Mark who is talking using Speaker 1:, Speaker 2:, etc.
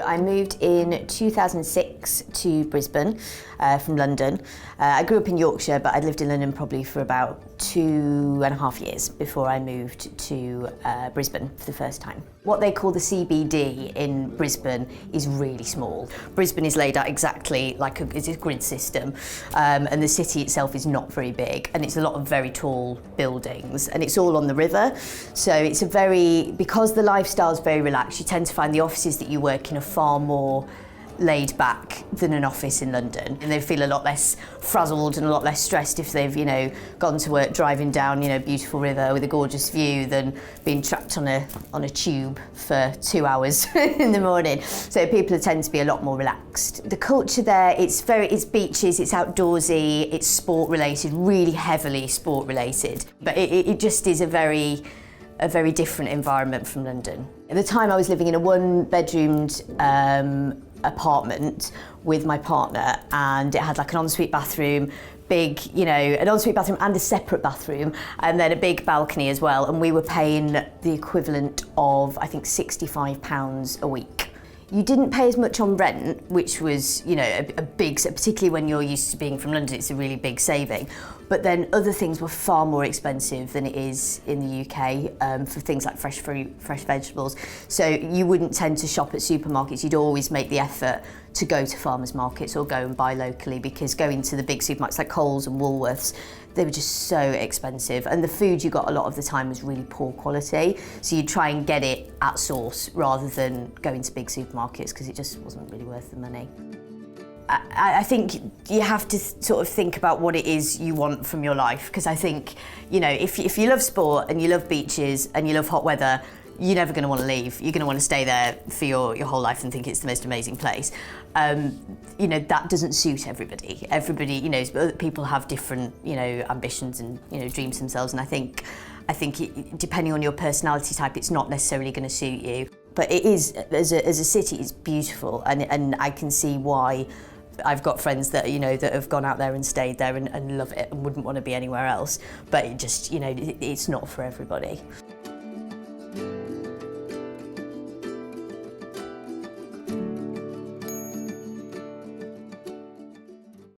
Speaker 1: I moved in 2006 to Brisbane from London. I grew up in Yorkshire, but I'd lived in London probably for about 2.5 years before I moved to Brisbane for the first time. What they call the CBD in Brisbane is really small. Brisbane is laid out exactly like it's a grid system, and the city itself is not very big, and it's a lot of very tall buildings, and it's all on the river. So it's because the lifestyle is very relaxed, you tend to find the offices that you work in are far more laid back than an office in London, and they feel a lot less frazzled and a lot less stressed if they've gone to work driving down a beautiful river with a gorgeous view than being trapped on a tube for 2 hours in the morning. So people tend to be a lot more relaxed. The culture there, it's beaches, it's outdoorsy, it's sport related, really heavily sport related, but it just is a very different environment from London. At the time I was living in a one-bedroomed apartment with my partner, and it had like an ensuite bathroom, an ensuite bathroom and a separate bathroom, and then a big balcony as well, and we were paying the equivalent of, I think, £65 a week. You didn't pay as much on rent, which was, a big, particularly when you're used to being from London, it's a really big saving. But then other things were far more expensive than it is in the UK for things like fresh fruit, fresh vegetables. So you wouldn't tend to shop at supermarkets, you'd always make the effort to go to farmers markets or go and buy locally, because going to the big supermarkets like Coles and Woolworths, they were just so expensive, and the food you got a lot of the time was really poor quality, so you'd try and get it at source rather than going to big supermarkets because it just wasn't really worth the money. I think you have to sort of think about what it is you want from your life, because I think, if you love sport and you love beaches and you love hot weather, you're never going to want to leave. You're going to want to stay there for your whole life and think it's the most amazing place. That doesn't suit everybody. People have different, ambitions and, dreams themselves, and I think depending on your personality type, it's not necessarily going to suit you. But it is, as a city, it's beautiful, and I can see why. I've got friends that that have gone out there and stayed there and love it and wouldn't want to be anywhere else. But it just, it's not for everybody.